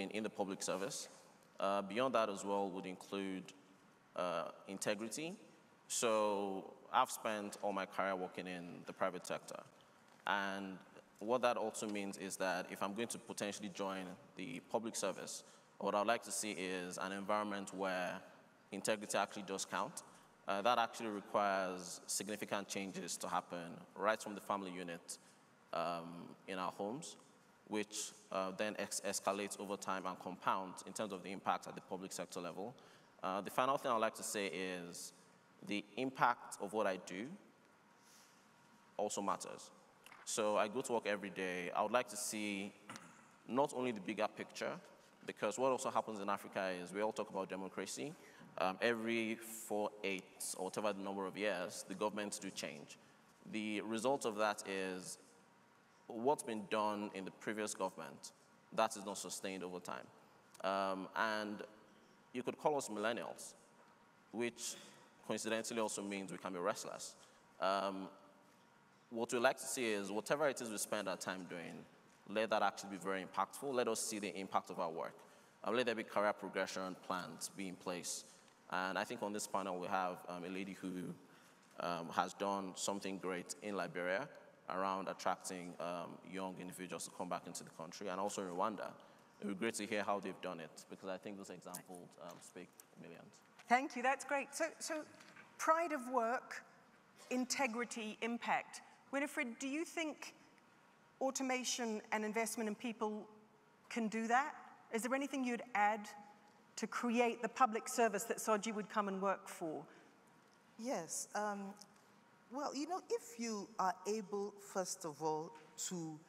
working in the public service. Beyond that as well would include integrity. So I've spent all my career working in the private sector. And what that also means is that if I'm going to potentially join the public service, what I'd like to see is an environment where integrity actually does count. That actually requires significant changes to happen right from the family unit in our homes, which then escalates over time and compounds in terms of the impact at the public sector level. The final thing I'd like to say is the impact of what I do also matters. So I go to work every day. I would like to see not only the bigger picture, because what also happens in Africa is we all talk about democracy. Every 4, 8, or whatever the number of years, the governments do change. The result of that is what's been done in the previous government, that is not sustained over time. And you could call us millennials, which coincidentally also means we can be restless. What we like to see is whatever it is we spend our time doing, let that actually be very impactful. Let us see the impact of our work. Let there be career progression plans be in place. And I think on this panel we have a lady who has done something great in Liberia around attracting young individuals to come back into the country, and also in Rwanda. It would be great to hear how they've done it, because I think those examples speak millions. Thank you, that's great. So pride of work, integrity, impact. Winifred, do you think automation and investment in people can do that? Is there anything you'd add to create the public service that Soji would come and work for? Yes. Well, you know, if you are able, first of all, to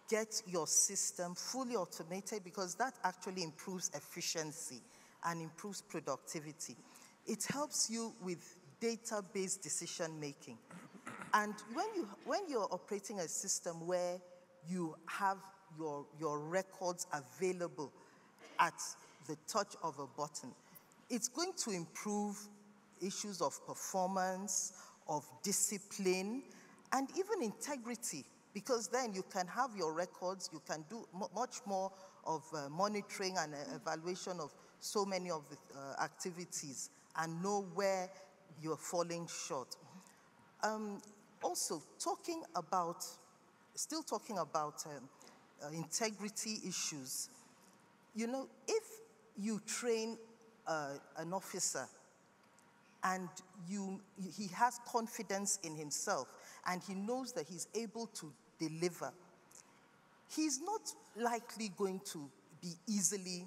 get your system fully automated, because that actually improves efficiency and improves productivity. It helps you with data-based decision-making. And when you're operating a system where you have your records available at the touch of a button, it's going to improve issues of performance, of discipline, and even integrity, because then you can have your records, you can do much more of monitoring and evaluation of so many of the activities and know where you're falling short. Also, still talking about integrity issues, you know, if you train an officer and he has confidence in himself and he knows that he's able to deliver, he's not likely going to be easily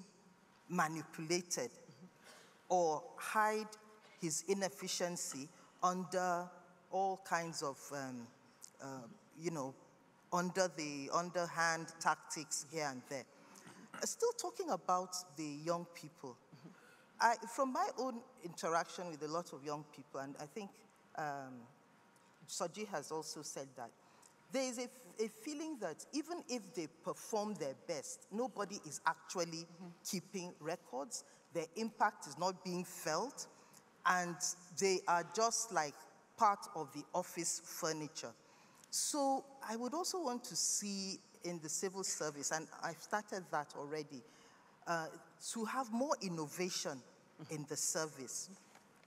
manipulated or hide his inefficiency under all kinds of, you know, under the underhand tactics here and there. Still talking about the young people, from my own interaction with a lot of young people, and I think Soji has also said that, there is a feeling that even if they perform their best, nobody is actually keeping records, their impact is not being felt, and they are just like part of the office furniture. So I would also want to see in the civil service, and I've started that already, to have more innovation in the service,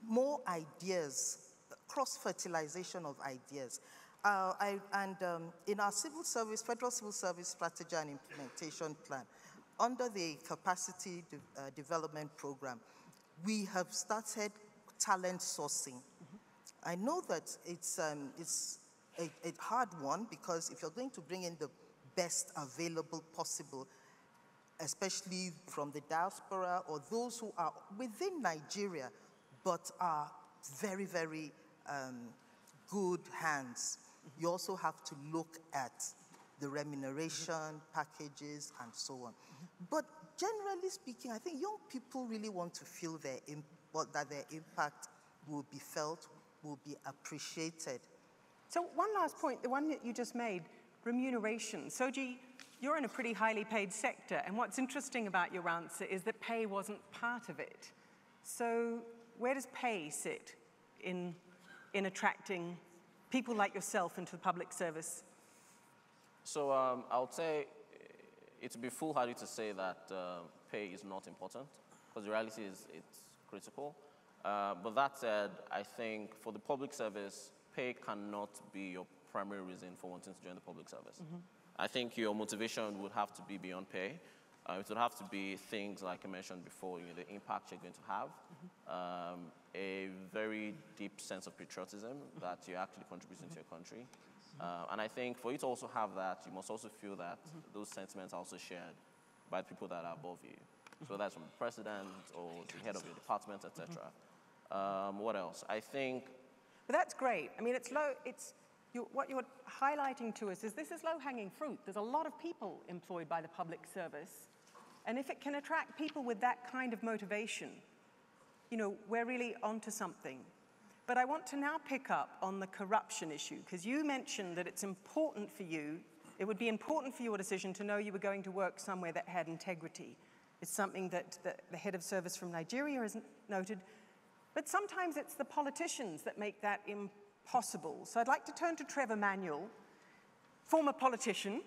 more ideas, cross-fertilization of ideas. In our civil service, Federal Civil Service Strategy and Implementation Plan, under the Capacity Development Program, we have started talent sourcing. I know that it's a hard one, because if you're going to bring in the best available possible, especially from the diaspora or those who are within Nigeria but are very, very good hands, you also have to look at the remuneration packages and so on. But generally speaking, I think young people really want to feel that their impact will be felt, will be appreciated. So one last point, the one that you just made, remuneration. Soji, you're in a pretty highly paid sector, and what's interesting about your answer is that pay wasn't part of it. So where does pay sit in attracting people like yourself into the public service? So I would say it would be foolhardy to say that pay is not important, because the reality is it's critical. But that said, I think for the public service, pay cannot be your primary reason for wanting to join the public service. I think your motivation would have to be beyond pay. It would have to be things like I mentioned before, the impact you're going to have, a very deep sense of patriotism that you're actually contributing to your country. And I think for you to also have that, you must also feel that those sentiments are also shared by the people that are above you. So that's from the president or the head of your department, etc. What else? I think... But that's great. I mean, what you're highlighting to us is this is low-hanging fruit. There's a lot of people employed by the public service. And if it can attract people with that kind of motivation, we're really onto something. But I want to now pick up on the corruption issue, because you mentioned that it's important for you, it would be important for your decision to know you were going to work somewhere that had integrity. It's something that the head of service from Nigeria has noted. But sometimes it's the politicians that make that impossible. So I'd like to turn to Trevor Manuel, former politician,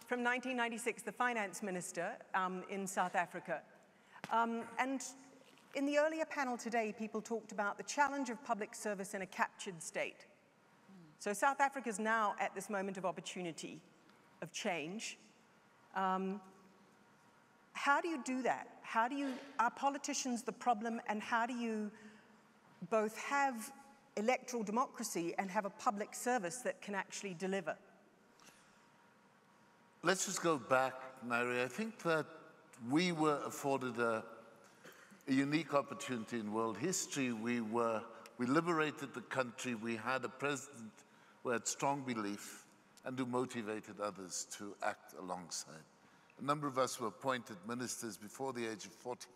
from 1996, the finance minister in South Africa. And in the earlier panel today, people talked about the challenge of public service in a captured state. So South Africa is now at this moment of opportunity, of change. How do you do that? Are politicians the problem, and how do you both have electoral democracy and have a public service that can actually deliver? Let's just go back, Ngaire. I think that we were afforded a unique opportunity in world history. We liberated the country. We had a president who had strong belief and who motivated others to act alongside. A number of us were appointed ministers before the age of 40.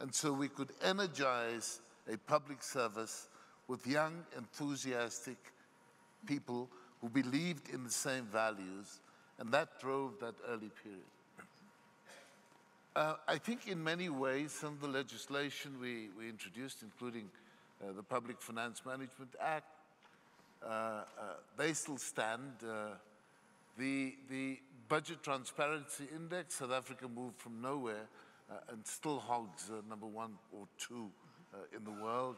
And so we could energize a public service with young, enthusiastic people who believed in the same values, and that drove that early period. I think in many ways, some of the legislation we introduced, including the Public Finance Management Act, they still stand. The Budget Transparency Index, South Africa moved from nowhere and still hogs number 1 or 2 in the world.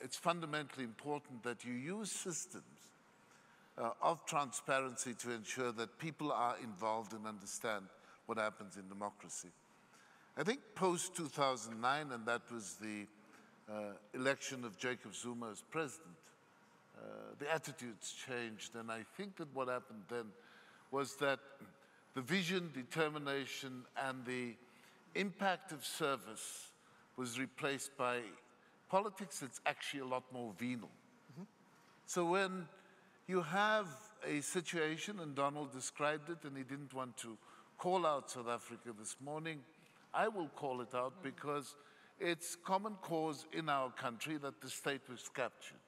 It's fundamentally important that you use systems of transparency to ensure that people are involved and understand what happens in democracy. I think post-2009, and that was the election of Jacob Zuma as president, the attitudes changed, and I think that what happened then was that the vision, determination, and the impact of service was replaced by politics that's actually a lot more venal. So when you have a situation, and Donald described it, and he didn't want to call out South Africa this morning, I will call it out because it's common cause in our country that the state was captured.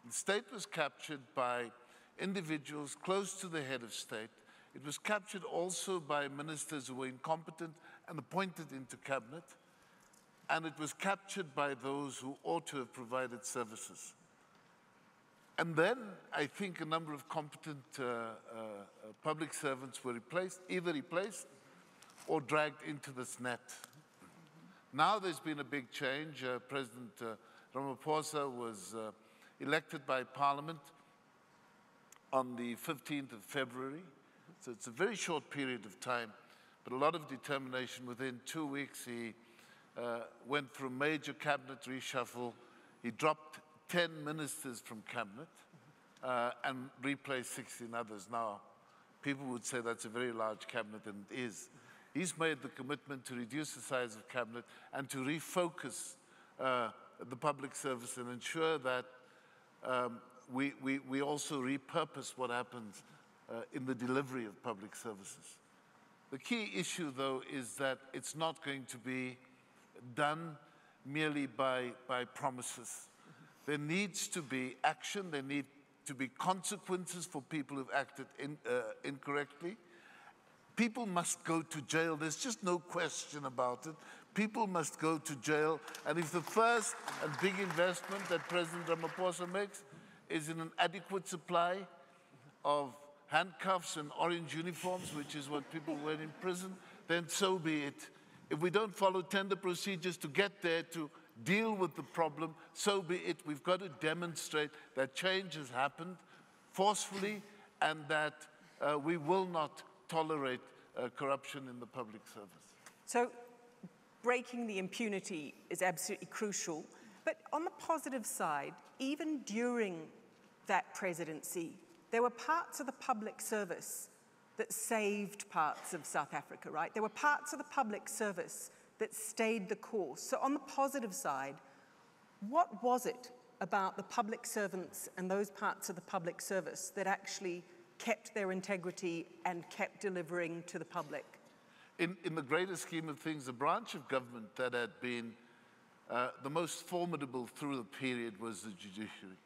The state was captured by individuals close to the head of state. It was captured also by ministers who were incompetent and appointed into cabinet. And it was captured by those who ought to have provided services. And then I think a number of competent public servants were either replaced or dragged into this net. Now there's been a big change. President Ramaphosa was elected by Parliament on the 15th of February. So it's a very short period of time, but a lot of determination. Within 2 weeks, he went through major cabinet reshuffle. He dropped 10 ministers from cabinet and replaced 16 others. Now, people would say that's a very large cabinet, and it is. He's made the commitment to reduce the size of cabinet and to refocus the public service and ensure that we also repurpose what happens in the delivery of public services. The key issue, though, is that it's not going to be done merely by promises. There needs to be action. There need to be consequences for people who've acted incorrectly. People must go to jail. There's just no question about it. People must go to jail. And if the first and big investment that President Ramaphosa makes is in an adequate supply of handcuffs and orange uniforms, which is what people wear in prison, then so be it. If we don't follow tender procedures to get there, to deal with the problem, so be it. We've got to demonstrate that change has happened forcefully and that we will not tolerate corruption in the public service. So breaking the impunity is absolutely crucial. But on the positive side, even during that presidency, there were parts of the public service that saved parts of South Africa, right? There were parts of the public service that stayed the course. So on the positive side, what was it about the public servants and those parts of the public service that actually kept their integrity and kept delivering to the public? In the greater scheme of things, the branch of government that had been the most formidable through the period was the judiciary.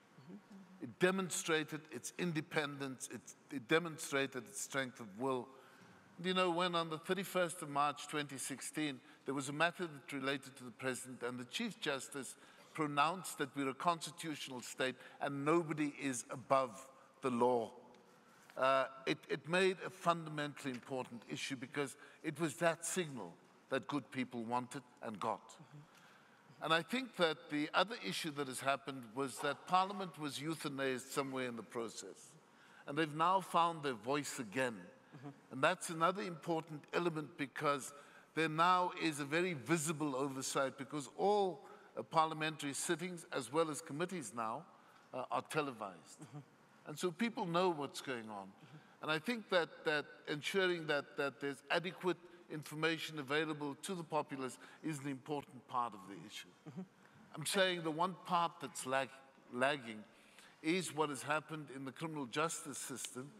It demonstrated its independence, it demonstrated its strength of will. You know, when on the 31st of March 2016, there was a matter that related to the president, and the Chief Justice pronounced that we're a constitutional state and nobody is above the law. It made a fundamentally important issue because it was that signal that good people wanted and got. And I think that the other issue that has happened was that Parliament was euthanized somewhere in the process. And they've now found their voice again. And that's another important element because there now is a very visible oversight because all parliamentary sittings as well as committees now are televised. And so people know what's going on. And I think that ensuring that there's adequate information available to the populace is an important part of the issue. I'm saying the one part that's lagging is what has happened in the criminal justice system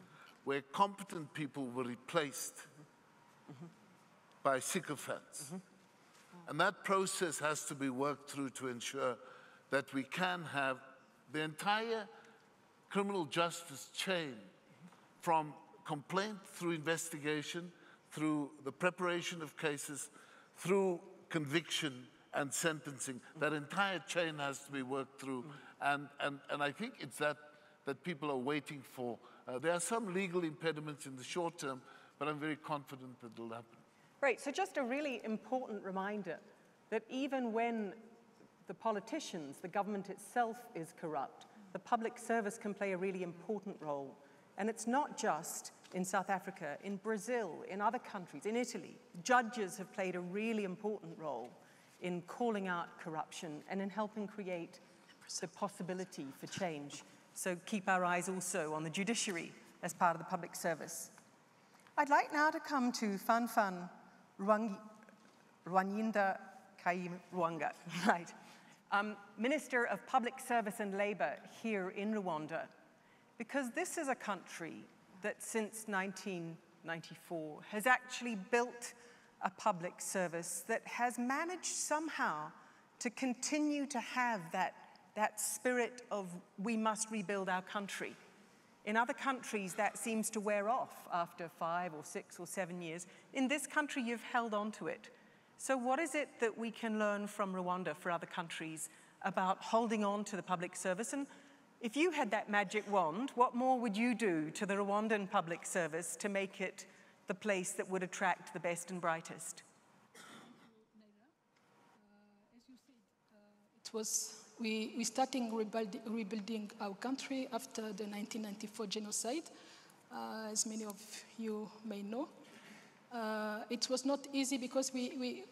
where competent people were replaced by sycophants. And that process has to be worked through to ensure that we can have the entire criminal justice chain from complaint through investigation, through the preparation of cases, through conviction and sentencing. That entire chain has to be worked through. And I think it's that people are waiting for. There are some legal impediments in the short term, but I'm very confident that it'll happen. Right, so just a really important reminder that even when the politicians, the government itself is corrupt, the public service can play a really important role. And it's not just in South Africa, in Brazil, in other countries, in Italy. Judges have played a really important role in calling out corruption and in helping create the possibility for change. So keep our eyes also on the judiciary as part of the public service. I'd like now to come to Fanfan Rwanyndo Kayirangwa, right? Minister of Public Service and Labor here in Rwanda, because this is a country that since 1994 has actually built a public service that has managed somehow to continue to have that spirit of we must rebuild our country. In other countries, that seems to wear off after 5 or 6 or 7 years. In this country, you've held on to it. So what is it that we can learn from Rwanda for other countries about holding on to the public service? And if you had that magic wand, what more would you do to the Rwandan public service to make it the place that would attract the best and brightest? As you said, it was we starting rebuilding our country after the 1994 genocide, as many of you may know. It was not easy because we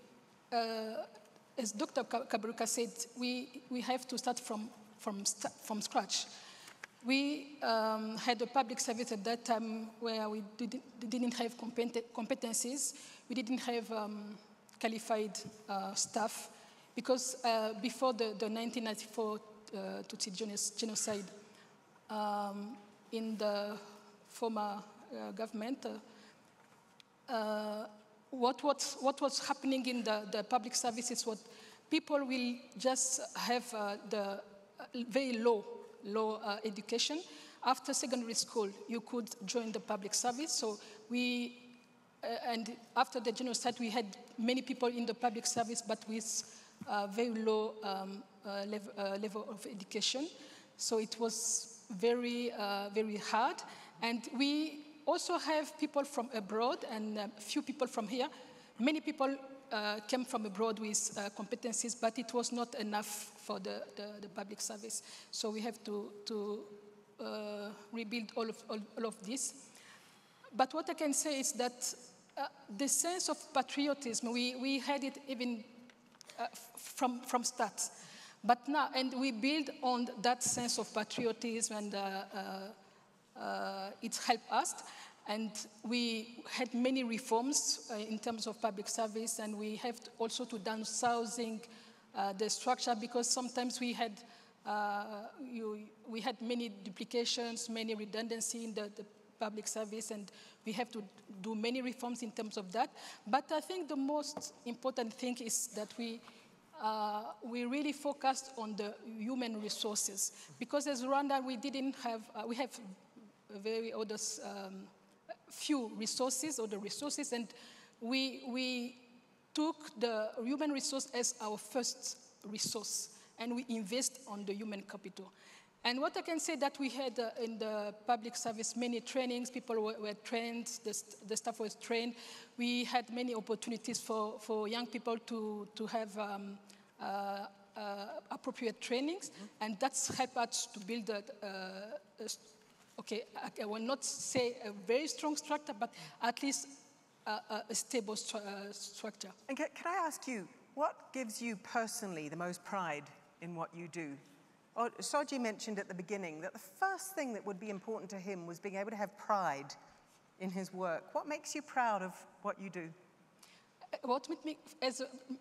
as Dr. Kaberuka said, we have to start from scratch. We had a public service at that time where we didn't have competencies. We didn't have qualified staff because before the 1994 Tutsi genocide, in the former government, what was happening in the public services was people will just have the very low education. After secondary school, you could join the public service. So and after the genocide, we had many people in the public service, but with very low level of education. So it was very, very hard. And we also have people from abroad and a few people from here. Many people came from abroad with competencies, but it was not enough for the public service. So we have to rebuild all of this. But what I can say is that the sense of patriotism, we had it even from start. But now, and we build on that sense of patriotism, and it helped us. And we had many reforms in terms of public service, and we have also to downsizing the structure, because sometimes we had many duplications, many redundancy in the public service, and we have to do many reforms in terms of that. But I think the most important thing is that we really focused on the human resources, because as Rwanda we didn't have, we have very few resources, and we took the human resource as our first resource, and we invest on the human capital. And what I can say that we had in the public service many trainings, people were trained, the staff was trained. We had many opportunities for young people to have appropriate trainings, and that's helped us to build okay, I will not say a very strong structure, but at least a stable structure. And can I ask you, what gives you personally the most pride in what you do? Soji mentioned at the beginning that the first thing that would be important to him was being able to have pride in his work. What makes you proud of what you do? What made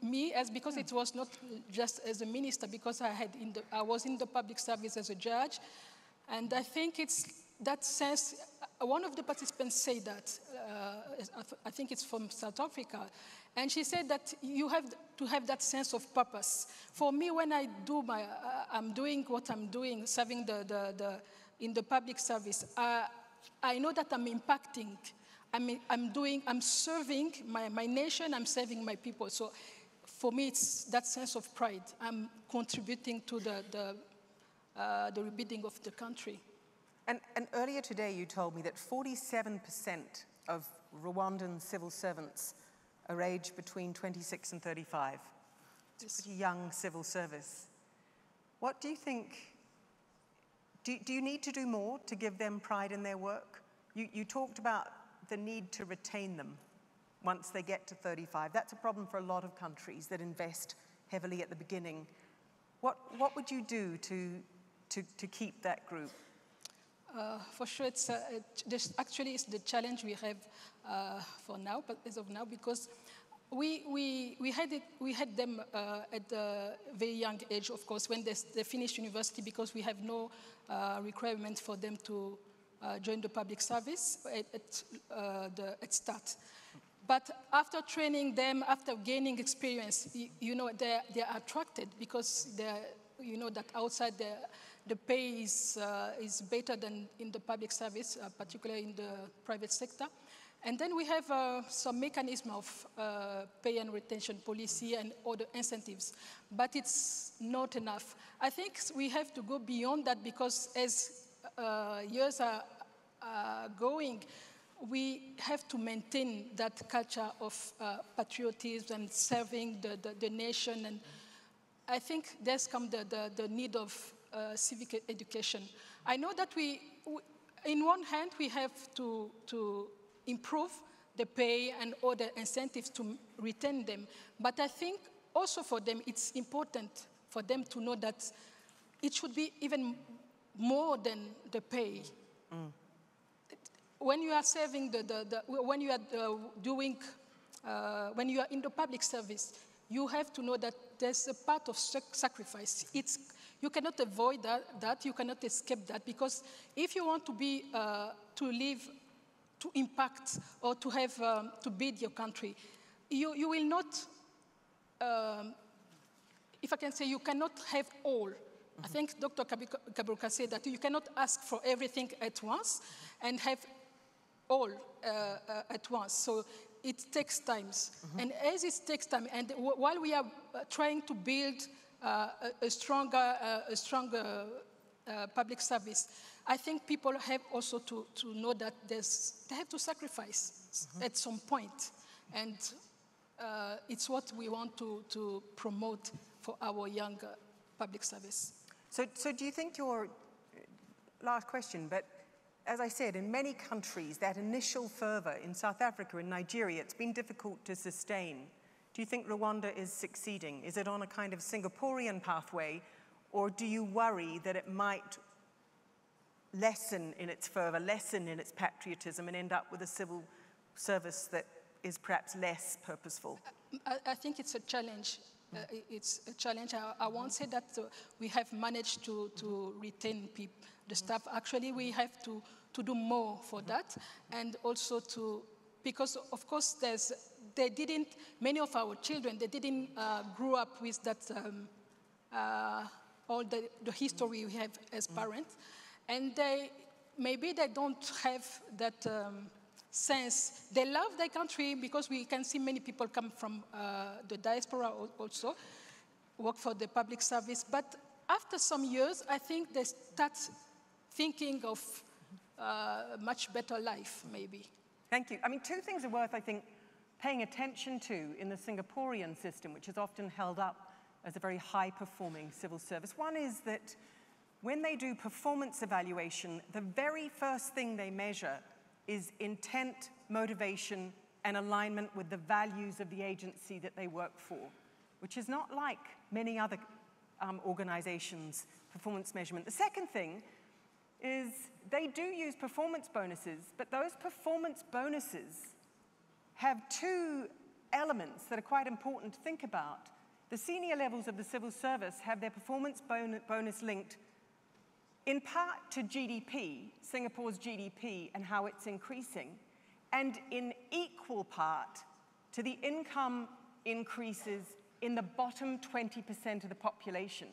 me, because it was not just as a minister, because I was in the public service as a judge, and I think it's that sense. One of the participants said that, I think it's from South Africa, and she said that you have to have that sense of purpose. For me, when I do I'm doing what I'm doing, serving in the public service, I know that I'm impacting. I'm serving my nation, I'm serving my people. So for me, it's that sense of pride. I'm contributing to the rebuilding of the country. And earlier today, you told me that 47% of Rwandan civil servants are aged between 26 and 35. It's a pretty young civil service. What do you think? Do you need to do more to give them pride in their work? You talked about the need to retain them once they get to 35. That's a problem for a lot of countries that invest heavily at the beginning. What would you do to keep that group? For sure, actually it's the challenge we have for now, but as of now, because we had them at a very young age, of course, when they finished university, because we have no requirement for them to join the public service at start. But after training them, after gaining experience, they are attracted, because you know that outside the pay is better than in the public service, particularly in the private sector. And then we have some mechanism of pay and retention policy and other incentives, but it's not enough. I think we have to go beyond that, because as years are going, we have to maintain that culture of patriotism and serving the nation. And I think there's come the need of civic education. I know that in one hand, we have to improve the pay and other incentives to retain them. But I think also for them, it's important for them to know that it should be even more than the pay. Mm. When you are serving when you are when you are in the public service, you have to know that there's a part of sacrifice. You cannot avoid that. You cannot escape that, because if you want to be to live, to impact, or to have to build your country, you will not. If I can say, you cannot have all. Mm-hmm. I think Dr. Kaburuka said that you cannot ask for everything at once and have all at once. So it takes time. Mm-hmm. And as it takes time, and while we are trying to build a stronger public service, I think people have also to know that they have to sacrifice at some point. And it's what we want to promote for our young public service. So do you think last question, but as I said, in many countries, that initial fervor, in South Africa and Nigeria, it's been difficult to sustain. Do you think Rwanda is succeeding? Is it on a kind of Singaporean pathway, or do you worry that it might lessen in its fervor, lessen in its patriotism, and end up with a civil service that is perhaps less purposeful? I think it's a challenge. It's a challenge. I won't say that we have managed to retain the staff. Actually, we have to do more for that, and also because of course many of our children, they didn't grow up with that, all the history we have as parents, and maybe they don't have that sense. They love their country because we can see many people come from the diaspora also, work for the public service. But after some years, I think they start thinking of a much better life, maybe. Thank you. I mean, two things are worth, I think, paying attention to in the Singaporean system, which is often held up as a very high-performing civil service. One is that when they do performance evaluation, the very first thing they measure is intent, motivation, and alignment with the values of the agency that they work for, which is not like many other organizations' performance measurement. The second thing is they do use performance bonuses, but those performance bonuses have two elements that are quite important to think about. The senior levels of the civil service have their performance bonus linked in part to GDP, Singapore's GDP, and how it's increasing, and in equal part to the income increases in the bottom 20% of the population.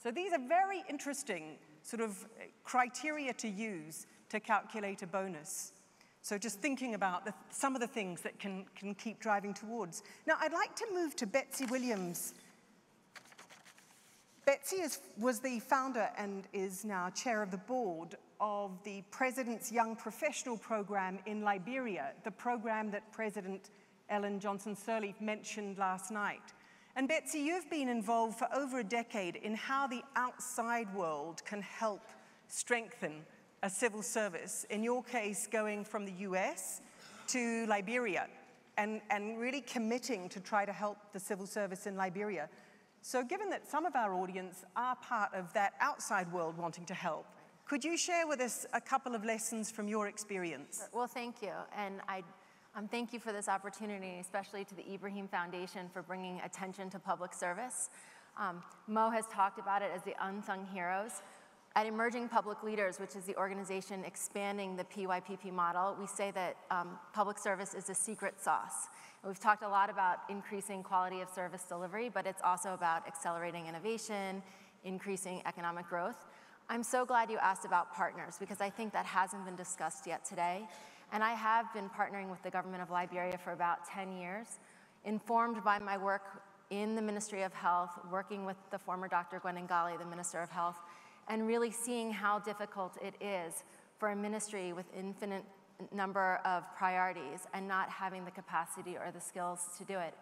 So these are very interesting sort of criteria to use to calculate a bonus. So just thinking about some of the things that can keep driving towards. Now, I'd like to move to Betsy Williams. Betsy was the founder and is now chair of the board of the President's Young Professional Program in Liberia, the program that President Ellen Johnson Sirleaf mentioned last night. And Betsy, you've been involved for over a decade in how the outside world can help strengthen a civil service, in your case going from the US to Liberia, and really committing to try to help the civil service in Liberia. So given that some of our audience are part of that outside world wanting to help, could you share with us a couple of lessons from your experience? Well, thank you. And thank you for this opportunity, especially to the Ibrahim Foundation for bringing attention to public service. Mo has talked about it as the unsung heroes. At Emerging Public Leaders, which is the organization expanding the PYPP model, we say that public service is a secret sauce. And we've talked a lot about increasing quality of service delivery, but it's also about accelerating innovation, increasing economic growth. I'm so glad you asked about partners, because I think that hasn't been discussed yet today. And I have been partnering with the government of Liberia for about 10 years, informed by my work in the Ministry of Health, working with the former Dr. Ngaire, the Minister of Health, and really seeing how difficult it is for a ministry with infinite number of priorities and not having the capacity or the skills to do it.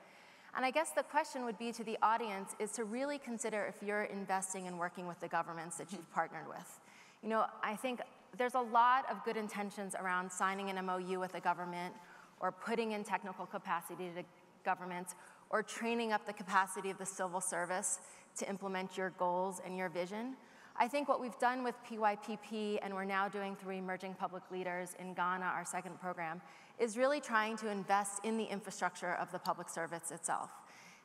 And I guess the question would be to the audience is to really consider if you're investing and working with the governments that you've partnered with. You know, I think there's a lot of good intentions around signing an MOU with a government, or putting in technical capacity to governments, or training up the capacity of the civil service to implement your goals and your vision. I think what we've done with PYPP, and we're now doing through Emerging Public Leaders in Ghana, our second program, is really trying to invest in the infrastructure of the public service itself.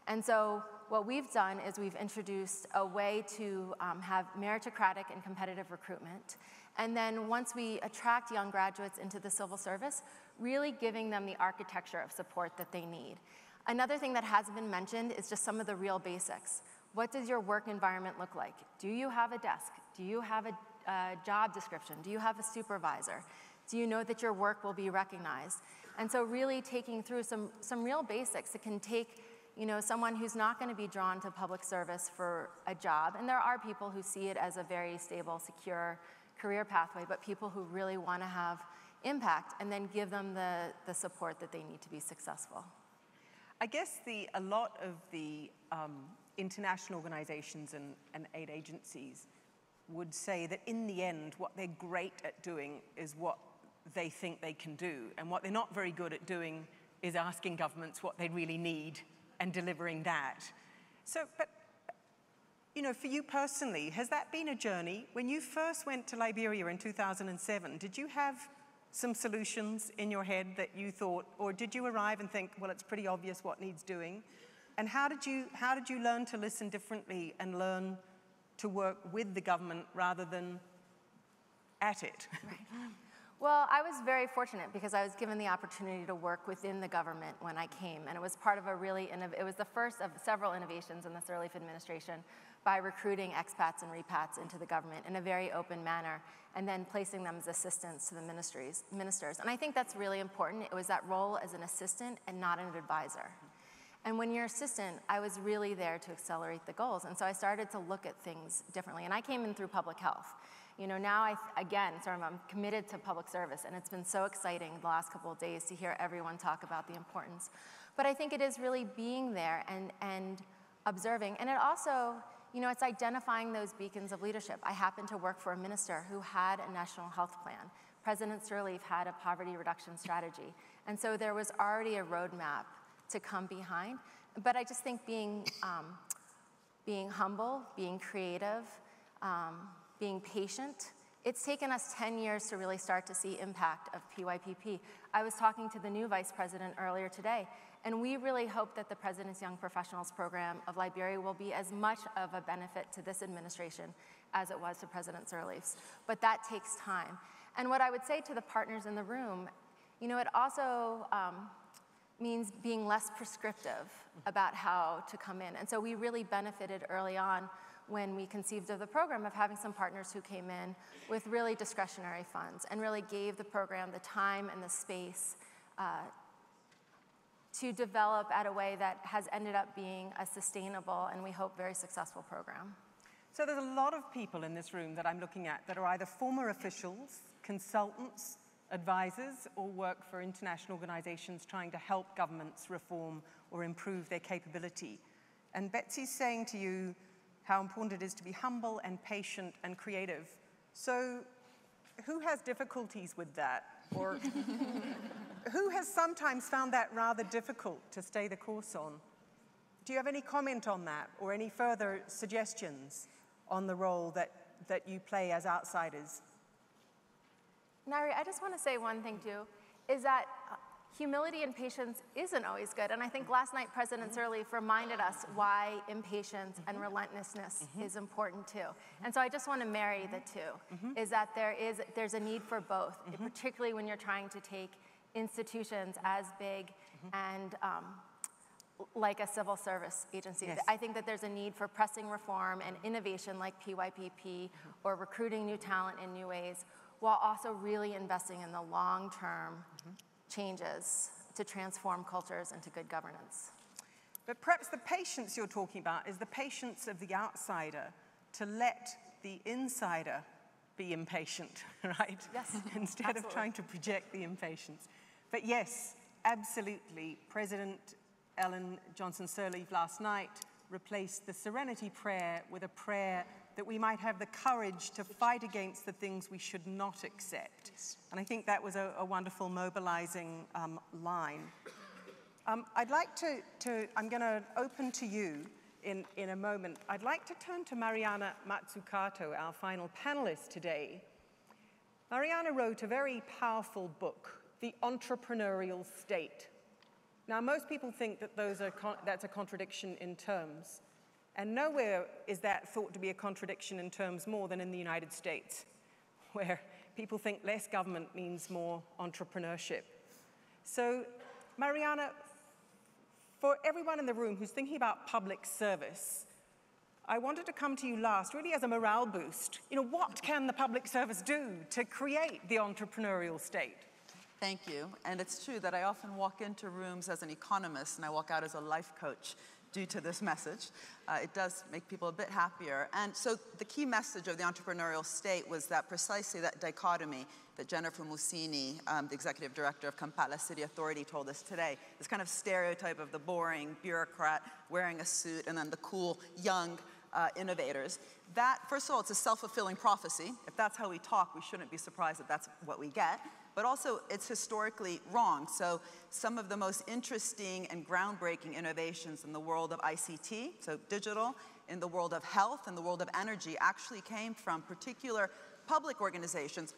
And so what we've done is we've introduced a way to have meritocratic and competitive recruitment. And then once we attract young graduates into the civil service, really giving them the architecture of support that they need. Another thing that hasn't been mentioned is just some of the real basics. What does your work environment look like? Do you have a desk? Do you have a job description? Do you have a supervisor? Do you know that your work will be recognized? And so really taking through some real basics that can take someone who's not going to be drawn to public service for a job. And there are people who see it as a very stable, secure career pathway, but people who really want to have impact, and then give them the support that they need to be successful. I guess a lot of the international organizations and aid agencies would say that in the end, what they're great at doing is what they think they can do. And what they're not very good at doing is asking governments what they really need and delivering that. So, but, for you personally, has that been a journey? When you first went to Liberia in 2007, did you have some solutions in your head that you thought, or did you arrive and think, well, it's pretty obvious what needs doing? And how did you learn to listen differently and learn to work with the government rather than at it? Right. Well, I was very fortunate because I was given the opportunity to work within the government when I came, and it was part of it was the first of several innovations in the Sirleaf administration by recruiting expats and repats into the government in a very open manner, and then placing them as assistants to the ministers. And I think that's really important. It was that role as an assistant and not an advisor. And when you're assistant, I was really there to accelerate the goals. And so I started to look at things differently. And I came in through public health. Now I'm committed to public service, and it's been so exciting the last couple of days to hear everyone talk about the importance. But I think it is really being there and observing. And it also, it's identifying those beacons of leadership. I happened to work for a minister who had a national health plan. President Sirleaf had a poverty reduction strategy. And so there was already a roadmap to come behind. But I just think being humble, being creative, being patient. It's taken us 10 years to really start to see impact of PYPP. I was talking to the new vice president earlier today, and we really hope that the President's Young Professionals Program of Liberia will be as much of a benefit to this administration as it was to President Sirleaf's. But that takes time. And what I would say to the partners in the room, it also means being less prescriptive about how to come in. And so we really benefited early on when we conceived of the program of having some partners who came in with really discretionary funds and really gave the program the time and the space to develop at a way that has ended up being a sustainable and we hope very successful program. So there's a lot of people in this room that I'm looking at that are either former officials, consultants, advisors, or work for international organizations trying to help governments reform or improve their capability. And Betsy's saying to you how important it is to be humble and patient and creative. So who has difficulties with that? Or who has sometimes found that rather difficult to stay the course on? Do you have any comment on that or any further suggestions on the role that you play as outsiders? Ngaire, I just want to say one thing too, is that humility and patience isn't always good. And I think last night President Sirleaf reminded us why impatience and relentlessness is important too. And so I just want to marry the two, is that there's a need for both, particularly when you're trying to take institutions as big and like a civil service agency. Yes. I think that there's a need for pressing reform and innovation like PYPP or recruiting new talent in new ways, while also really investing in the long-term changes to transform cultures into good governance. But perhaps the patience you're talking about is the patience of the outsider to let the insider be impatient, right? Yes, Instead absolutely. of trying to project the impatience. But yes, absolutely. President Ellen Johnson Sirleaf last night replaced the Serenity Prayer with a prayer that we might have the courage to fight against the things we should not accept. And I think that was a wonderful mobilizing line. I'd like I'm going to open to you in a moment. I'd like to turn to Mariana Mazzucato, our final panelist today. Mariana wrote a very powerful book, The Entrepreneurial State. Now, most people think that that's a contradiction in terms. And nowhere is that thought to be a contradiction in terms more than in the United States, where people think less government means more entrepreneurship. So, Mariana, for everyone in the room who's thinking about public service, I wanted to come to you last, really as a morale boost. What can the public service do to create the entrepreneurial state? Thank you. And it's true that I often walk into rooms as an economist and I walk out as a life coach due to this message. It does make people a bit happier. And so the key message of the entrepreneurial state was that precisely that dichotomy that Jennifer Musini, the executive director of Kampala City Authority, told us today. This kind of stereotype of the boring bureaucrat wearing a suit and then the cool, young innovators. That, first of all, it's a self-fulfilling prophecy. If that's how we talk, we shouldn't be surprised that that's what we get. But also, it's historically wrong. So some of the most interesting and groundbreaking innovations in the world of ICT, so digital, in the world of health, in the world of energy, actually came from particular public organizations,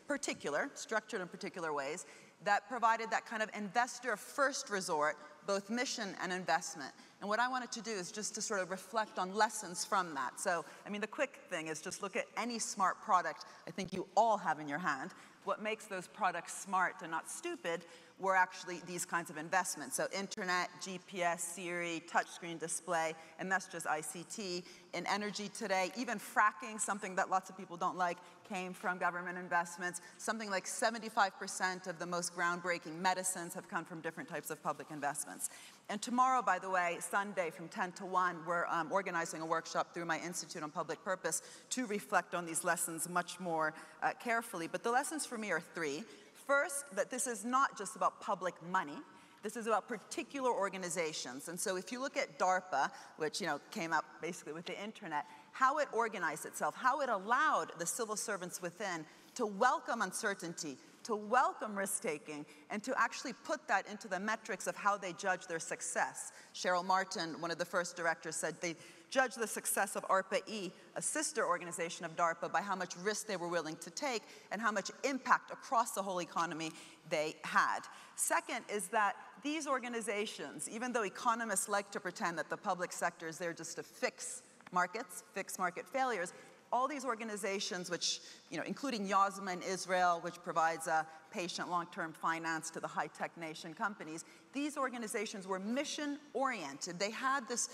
structured in particular ways, that provided that kind of investor first resort, both mission and investment. And what I wanted to do is just to sort of reflect on lessons from that. So, I mean, the quick thing is just look at any smart product I think you all have in your hand. What makes those products smart and not stupid were actually these kinds of investments. So internet, GPS, Siri, touchscreen display, and that's just ICT. In energy today, even fracking, something that lots of people don't like, came from government investments. Something like 75% of the most groundbreaking medicines have come from different types of public investments. And tomorrow, by the way, Sunday from 10 to 1, we're organizing a workshop through my Institute on Public Purpose to reflect on these lessons much more carefully. But the lessons for me are three. First, that this is not just about public money. This is about particular organizations. And so if you look at DARPA, which came up basically with the internet, how it organized itself, how it allowed the civil servants within to welcome uncertainty, to welcome risk-taking, and to actually put that into the metrics of how they judge their success. Cheryl Martin, one of the first directors, said they judge the success of ARPA-E, a sister organization of DARPA, by how much risk they were willing to take and how much impact across the whole economy they had. Second is that these organizations, even though economists like to pretend that the public sector is there just to fix markets, fix market failures, all these organizations, which, including Yozma in Israel, which provides patient long-term finance to the high-tech nation companies, these organizations were mission-oriented. They had this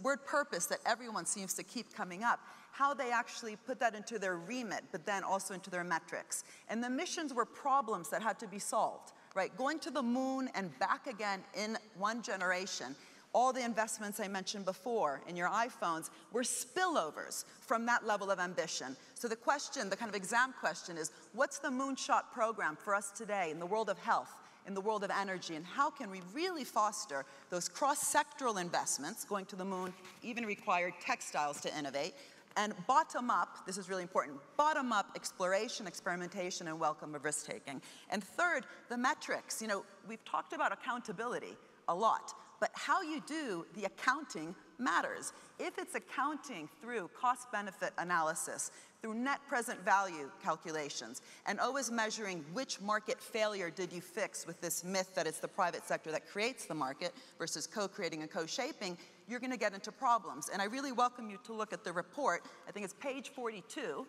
word purpose that everyone seems to keep coming up, how they actually put that into their remit, but then also into their metrics. And the missions were problems that had to be solved, right? Going to the moon and back again in one generation. All the investments I mentioned before in your iPhones were spillovers from that level of ambition. So the question, the kind of exam question is, what's the moonshot program for us today in the world of health, in the world of energy, and how can we really foster those cross-sectoral investments? Going to the moon even required textiles to innovate. And bottom-up, this is really important, bottom-up exploration, experimentation, and welcome of risk-taking. And third, the metrics. We've talked about accountability a lot. But how you do the accounting matters. If it's accounting through cost-benefit analysis, through net present value calculations, and always measuring which market failure did you fix with this myth that it's the private sector that creates the market versus co-creating and co-shaping, you're going to get into problems. And I really welcome you to look at the report. I think it's page 42,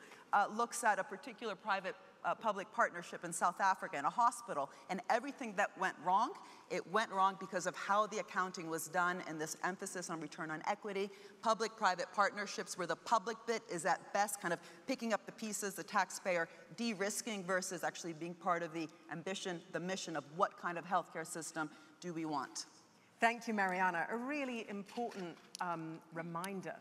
looks at a particular public partnership in South Africa in a hospital, and everything that went wrong, it went wrong because of how the accounting was done and this emphasis on return on equity. Public-private partnerships where the public bit is at best kind of picking up the pieces, the taxpayer de-risking versus actually being part of the ambition, the mission of what kind of healthcare system do we want. Thank you, Mariana. A really important reminder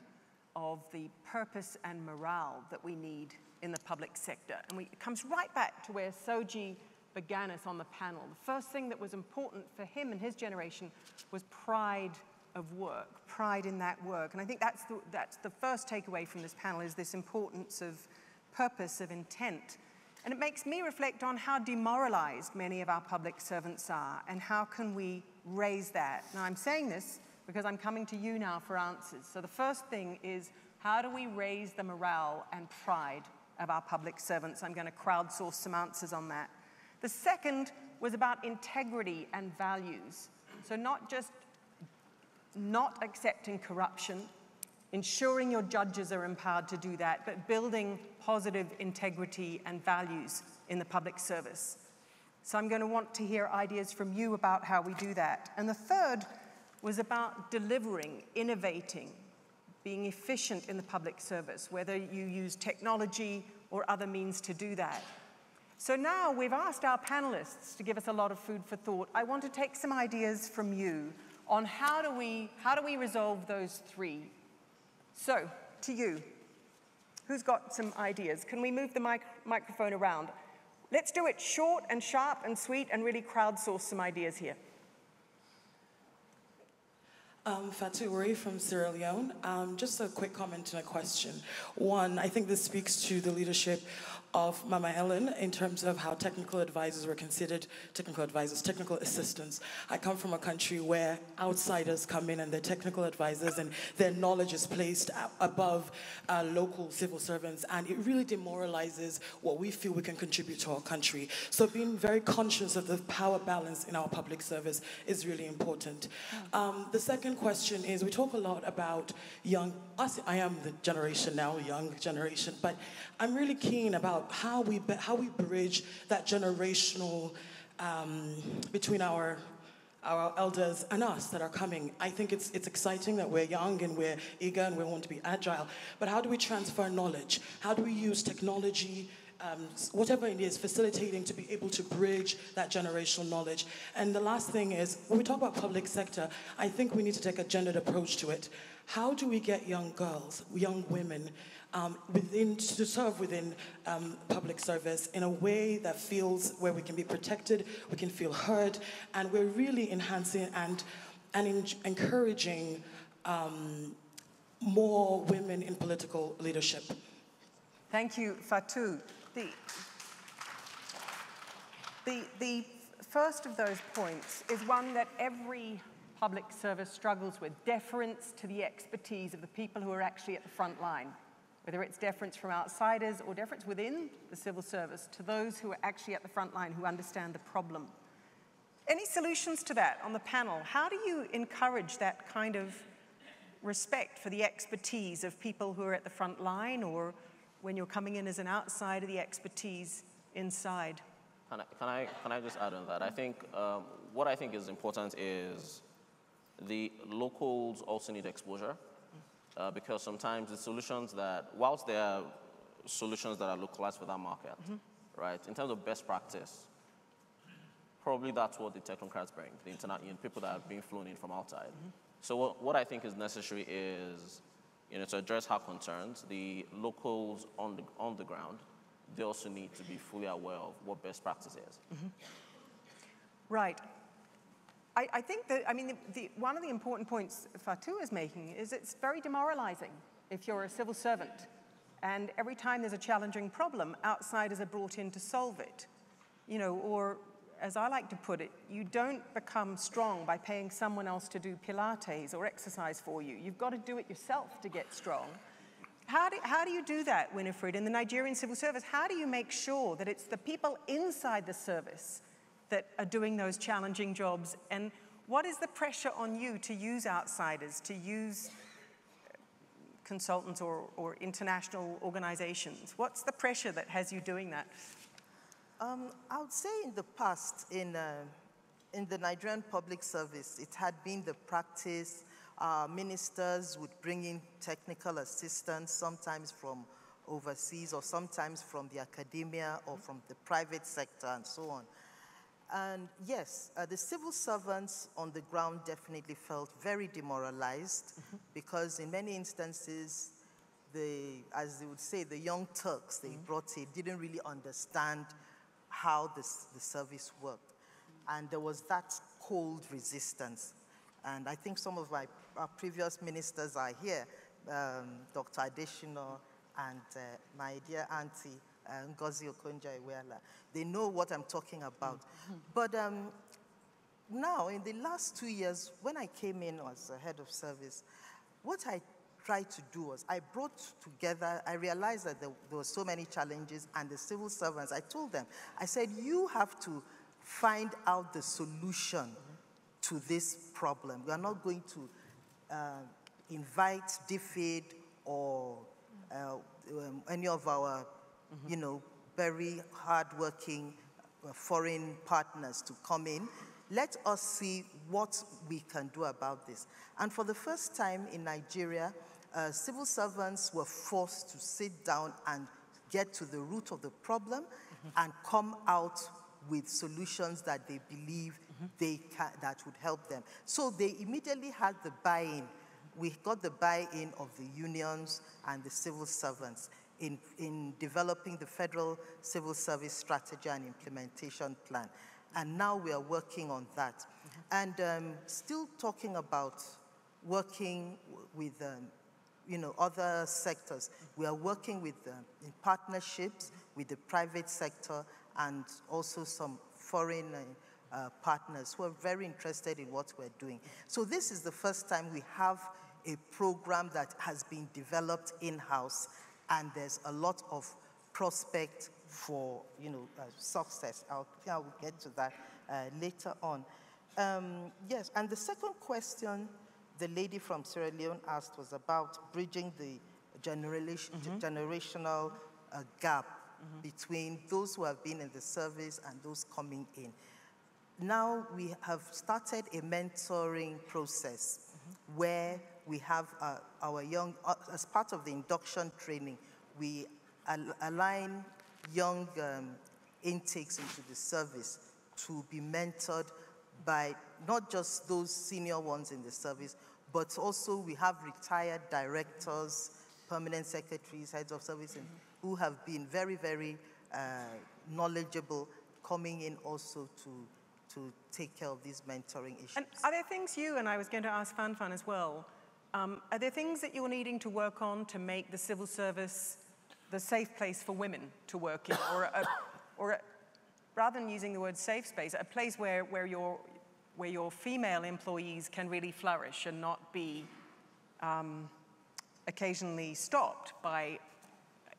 of the purpose and morale that we need in the public sector. And it comes right back to where Soji began us on the panel. The first thing that was important for him and his generation was pride of work, pride in that work. And I think that's the first takeaway from this panel, is this importance of purpose, of intent. And it makes me reflect on how demoralized many of our public servants are and how can we raise that. Now, I'm saying this because I'm coming to you now for answers. So the first thing is, how do we raise the morale and pride of our public servants? I'm going to crowdsource some answers on that. The second was about integrity and values. So not just not accepting corruption, ensuring your judges are empowered to do that, but building positive integrity and values in the public service. So I'm going to want to hear ideas from you about how we do that. And the third was about delivering, innovating, being efficient in the public service, whether you use technology or other means to do that. So now we've asked our panelists to give us a lot of food for thought. I want to take some ideas from you on how do we resolve those three. So, to you, who's got some ideas? Can we move the microphone around? Let's do it short and sharp and sweet and really crowdsource some ideas here. Fatou Uri from Sierra Leone. Just a quick comment and a question. One, I think this speaks to the leadership of Mama Ellen in terms of how technical advisors were considered technical advisors, technical assistants. I come from a country where outsiders come in and they're technical advisors and their knowledge is placed above local civil servants, and it really demoralizes what we feel we can contribute to our country. So being very conscious of the power balance in our public service is really important. The second question is, we talk a lot about young, I am the generation now, young generation, but I'm really keen about how we bridge that generational between our elders and us that are coming. I think it's exciting that we're young and we're eager and we want to be agile, but how do we transfer knowledge? How do we use technology, whatever it is, facilitating to be able to bridge that generational knowledge? And the last thing is, when we talk about public sector, I think we need to take a gendered approach to it. How do we get young girls, young women, to serve within public service in a way that feels where we can be protected, we can feel heard, and we're really enhancing and encouraging more women in political leadership? Thank you, Fatou. The first of those points is one that every public service struggles with: deference to the expertise of the people who are actually at the front line. Whether it's deference from outsiders or deference within the civil service to those who are actually at the front line, who understand the problem. Any solutions to that on the panel? How do you encourage that kind of respect for the expertise of people who are at the front line, or when you're coming in as an outsider, the expertise inside? Can I just add on that? I think what I think is important is the locals also need exposure. Because sometimes the solutions that, whilst there are solutions that are localized for that market, right, in terms of best practice, probably that's what the technocrats bring, the people that are being flown in from outside. So what I think is necessary is, to address our concerns, the locals on the ground, they also need to be fully aware of what best practice is. Right. I think that, one of the important points Fatou is making is it's very demoralizing if you're a civil servant, and every time there's a challenging problem, outsiders are brought in to solve it. Or, as I like to put it, you don't become strong by paying someone else to do Pilates or exercise for you. You've got to do it yourself to get strong. How do you do that, Winifred, in the Nigerian civil service? How do you make sure that it's the people inside the service that are doing those challenging jobs? And what is the pressure on you to use outsiders, to use consultants or international organizations? What's the pressure that has you doing that? I would say in the past, in the Nigerian public service, it had been the practice. Ministers would bring in technical assistance, sometimes from overseas or sometimes from the academia or from the private sector and so on. And yes, the civil servants on the ground definitely felt very demoralized because in many instances, as they would say, the young Turks they brought in didn't really understand how the service worked. And there was that cold resistance. And I think some of our previous ministers are here, Dr. Adesoji and my dear auntie, Ngozi Okonjo-Iweala. They know what I'm talking about. But now, in the last 2 years, when I came in as a head of service, what I tried to do was I brought together, I realized that there were so many challenges, and the civil servants, I told them, I said, you have to find out the solution to this problem. We are not going to invite DFID or any of our very hardworking foreign partners to come in. Let us see what we can do about this. And for the first time in Nigeria, civil servants were forced to sit down and get to the root of the problem and come out with solutions that they believe that would help them. So they immediately had the buy-in. We got the buy-in of the unions and the civil servants in developing the Federal Civil Service Strategy and Implementation Plan. And now we are working on that. And still talking about working with other sectors. We are working with in partnerships with the private sector and also some foreign partners who are very interested in what we're doing. So this is the first time we have a program that has been developed in-house, and there's a lot of prospect for success. I'll get to that later on. Yes, and the second question the lady from Sierra Leone asked was about bridging the generational gap between those who have been in the service and those coming in. Now we have started a mentoring process where we have our young, as part of the induction training, we align young intakes into the service to be mentored by not just those senior ones in the service, but also we have retired directors, permanent secretaries, heads of service, who have been very, very knowledgeable, coming in also to take care of these mentoring issues. And are there things and I was going to ask Fanfan as well, are there things that you're needing to work on to make the civil service the safe place for women to work in, or rather than using the word safe space, a place where your female employees can really flourish and not be occasionally stopped by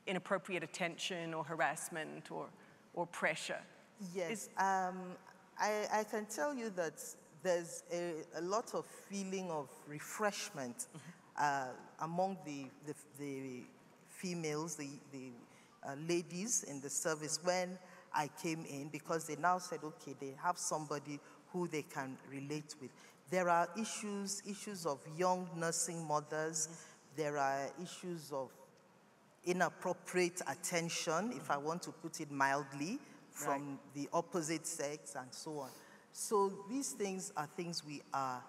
inappropriate attention or harassment or pressure? Yes, I can tell you that there's a lot of feeling of refreshment among the females, the ladies in the service when I came in, because they now said, okay, they have somebody who they can relate with. There are issues of young nursing mothers. There are issues of inappropriate attention, if I want to put it mildly, from the opposite sex and so on. So these things are things we are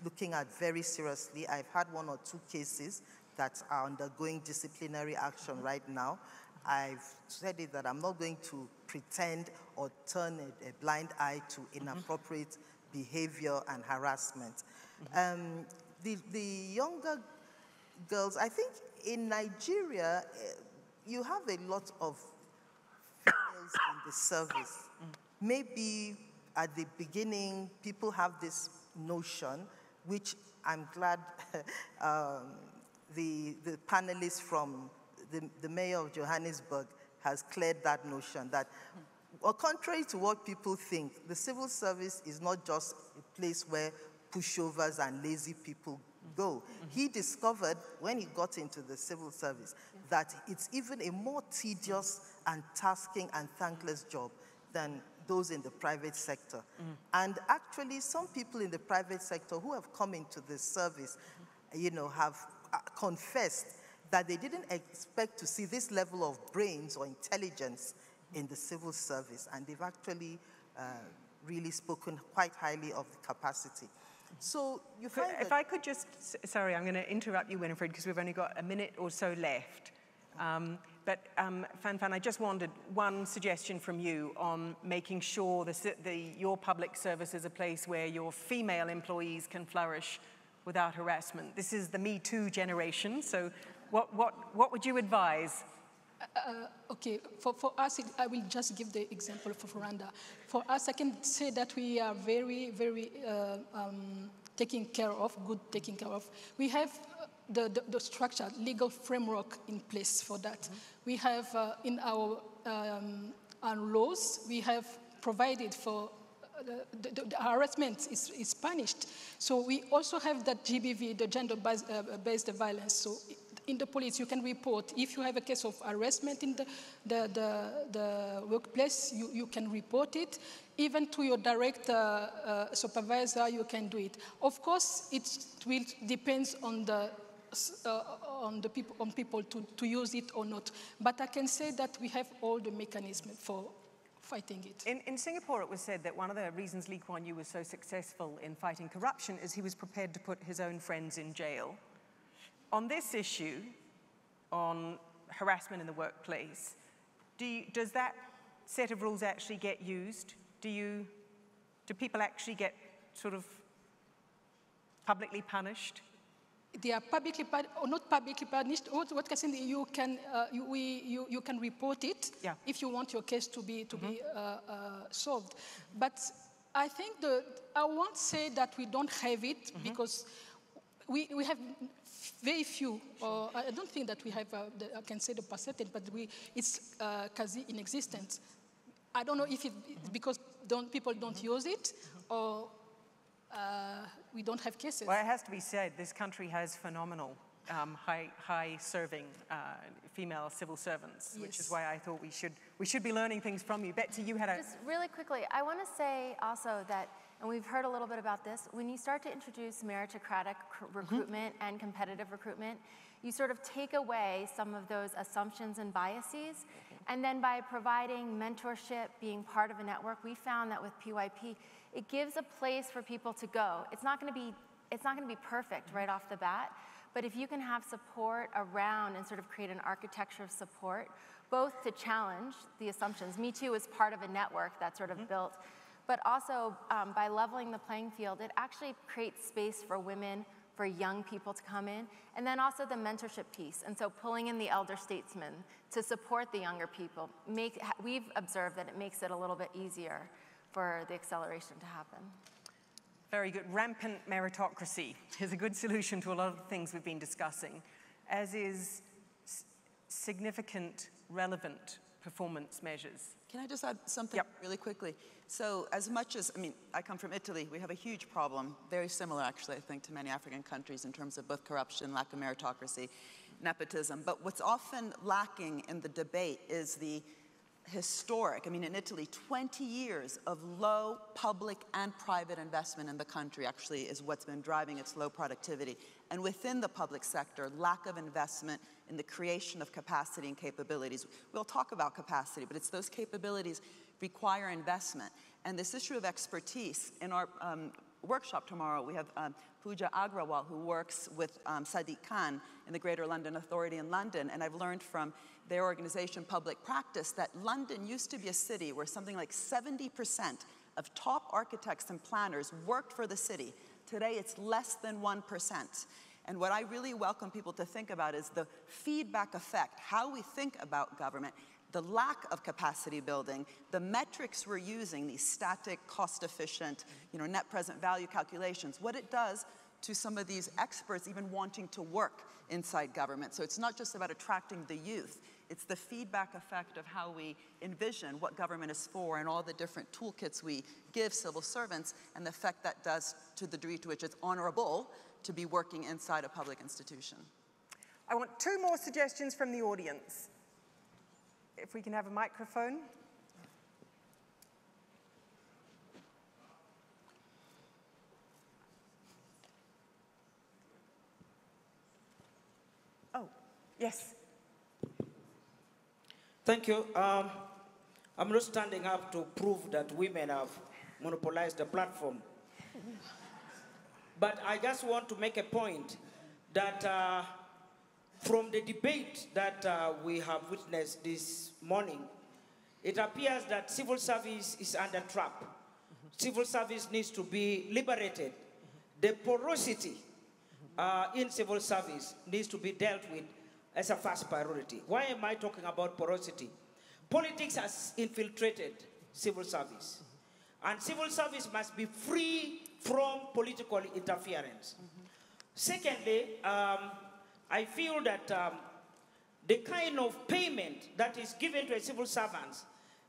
looking at very seriously. I've had 1 or 2 cases that are undergoing disciplinary action right now. I've said it that I'm not going to pretend or turn a blind eye to inappropriate behavior and harassment. The younger girls, I think in Nigeria, you have a lot of females in the service. Maybe at the beginning, people have this notion, which I'm glad the panelists from the mayor of Johannesburg has cleared that notion that, well, contrary to what people think, the civil service is not just a place where pushovers and lazy people go. He discovered when he got into the civil service that it's even a more tedious and tasking and thankless job than those in the private sector. And actually, some people in the private sector who have come into the service, have confessed that they didn't expect to see this level of brains or intelligence in the civil service, and they've actually really spoken quite highly of the capacity. So you find if I could just, sorry, I'm going to interrupt you, Winifred, because we've only got a minute or so left. But Fanfan, I just wanted one suggestion from you on making sure your public service is a place where your female employees can flourish without harassment. This is the Me Too generation, so what would you advise? Okay, for us, I will just give the example of Rwanda. For us, I can say that we are very, very taken care of. We have the structure, legal framework in place for that. We have in our laws, we have provided for the harassment is punished. So we also have that GBV, the gender-based violence. So in the police, you can report. If you have a case of harassment in the workplace, you can report it. Even to your direct supervisor, you can do it. Of course, it will depend on the on people to use it or not. But I can say that we have all the mechanisms for fighting it. In Singapore, it was said that one of the reasons Lee Kuan Yew was so successful in fighting corruption is he was prepared to put his own friends in jail. On this issue, on harassment in the workplace, does that set of rules actually get used? Do people actually get sort of publicly punished? They are publicly or not publicly punished. What can say, you can report it if you want your case to be solved. But I think I won't say that we don't have it because we have very few. I don't think that we have. I can say the percentage, but it's quasi inexistent. I don't know if it's because people don't use it or. We don't have cases. Well, it has to be said, this country has phenomenal high-serving female civil servants, which is why I thought we should be learning things from you. Betsy, you had a... Just really quickly, I want to say also that, and we've heard a little bit about this, when you start to introduce meritocratic recruitment and competitive recruitment, you sort of take away some of those assumptions and biases. And then by providing mentorship, being part of a network, we found that with PYP, it gives a place for people to go. It's not going to be perfect right off the bat, but if you can have support around and sort of create an architecture of support, both to challenge the assumptions. Me Too is part of a network that's sort of built, but also by leveling the playing field, it actually creates space for women, for young people to come in, and then also the mentorship piece. And so pulling in the elder statesmen to support the younger people, we've observed that it makes it a little bit easier for the acceleration to happen. Very good. Rampant meritocracy is a good solution to a lot of the things we've been discussing, as is significant, relevant performance measures. Can I just add something really quickly? So as much as, I come from Italy, we have a huge problem, very similar actually, I think, to many African countries in terms of both corruption, lack of meritocracy, nepotism. But what's often lacking in the debate is the historic, in Italy, 20 years of low public and private investment in the country actually is what's been driving its low productivity. And within the public sector, lack of investment in the creation of capacity and capabilities. We'll talk about capacity, but it's those capabilities require investment. And this issue of expertise, in our workshop tomorrow, we have Pooja Agrawal, who works with Sadiq Khan in the Greater London Authority in London, and I've learned from their organization, Public Practice, that London used to be a city where something like 70% of top architects and planners worked for the city. Today, it's less than 1%. And what I really welcome people to think about is the feedback effect, how we think about government, the lack of capacity building, the metrics we're using, these static, cost-efficient, net present value calculations, what it does to some of these experts even wanting to work inside government. So it's not just about attracting the youth, it's the feedback effect of how we envision what government is for and all the different toolkits we give civil servants and the effect that does to the degree to which it's honorable to be working inside a public institution. I want 2 more suggestions from the audience. If we can have a microphone. Oh, yes. Thank you. I'm not standing up to prove that women have monopolized the platform. But I just want to make a point that from the debate that we have witnessed this morning, it appears that civil service is under trap. Civil service needs to be liberated. The porosity in civil service needs to be dealt with as a first priority. Why am I talking about porosity? Politics has infiltrated civil service. And civil service must be free from political interference. Secondly, I feel that the kind of payment that is given to a civil servant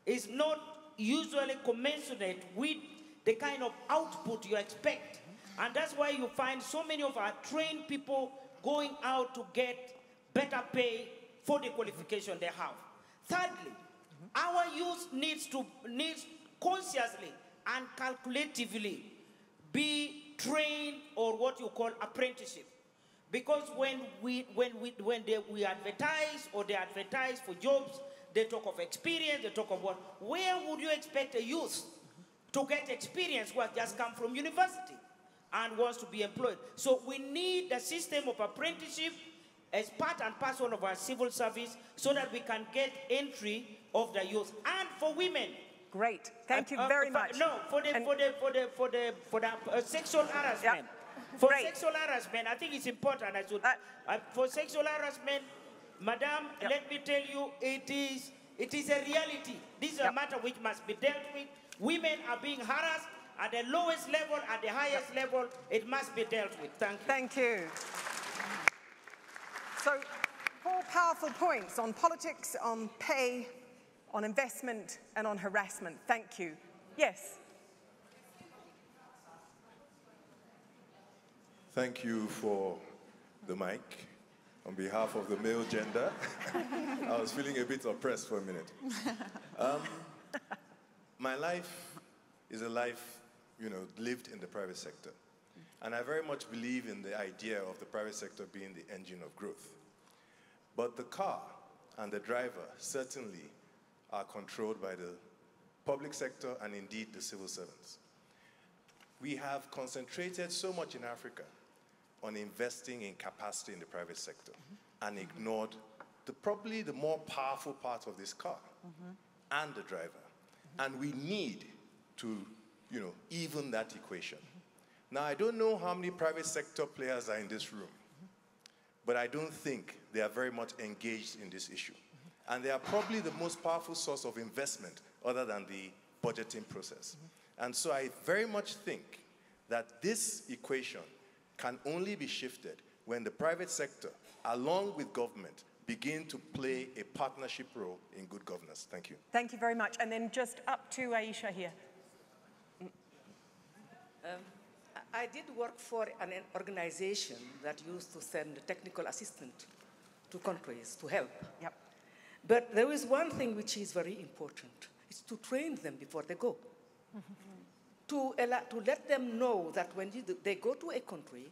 is not usually commensurate with the kind of output you expect. And that's why you find so many of our trained people going out to get better pay for the qualification they have. Thirdly, our youth needs consciously and calculatively be trained or what you call apprenticeship. Because when we advertise or they advertise for jobs, they talk of experience, they talk of what? Where would you expect a youth to get experience who has just come from university and wants to be employed? So we need a system of apprenticeship as part and parcel of our civil service so that we can get entry of the youth. And for women. Great, thank you very much. No, for the sexual harassment. Yeah. For sexual harassment, I think it's important. For sexual harassment, Madam, let me tell you, it is a reality. This is a matter which must be dealt with. Women are being harassed at the lowest level, at the highest level. It must be dealt with. Thank you. Thank you. So, 4 powerful points on politics, on pay, on investment, and on harassment. Thank you. Yes. Thank you for the mic. On behalf of the male gender, I was feeling a bit oppressed for a minute. My life is a life, lived in the private sector. And I very much believe in the idea of the private sector being the engine of growth. But the car and the driver certainly are controlled by the public sector and indeed the civil servants. We have concentrated so much in Africa on investing in capacity in the private sector and ignored probably the more powerful part of this car and the driver. And we need to, even that equation. Now, I don't know how many private sector players are in this room, but I don't think they are very much engaged in this issue. And they are probably the most powerful source of investment other than the budgeting process. And so I very much think that this equation can only be shifted when the private sector, along with government, begin to play a partnership role in good governance. Thank you. Thank you very much. And then just up to Aisha here. I did work for an organization that used to send technical assistance to countries to help. Yep. But there is one thing which is very important. It's to train them before they go. To let them know that when they go to a country,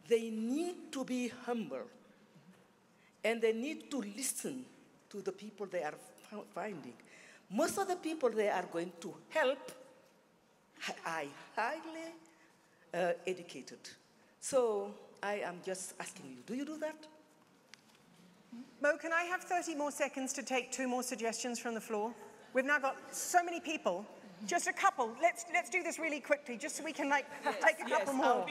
they need to be humble. And they need to listen to the people they are finding. Most of the people they are going to help are highly educated. So I am just asking you, do you do that? Mo, can I have 30 more seconds to take 2 more suggestions from the floor? We've now got so many people. Just a couple. Let's do this really quickly, just so we can take a couple more.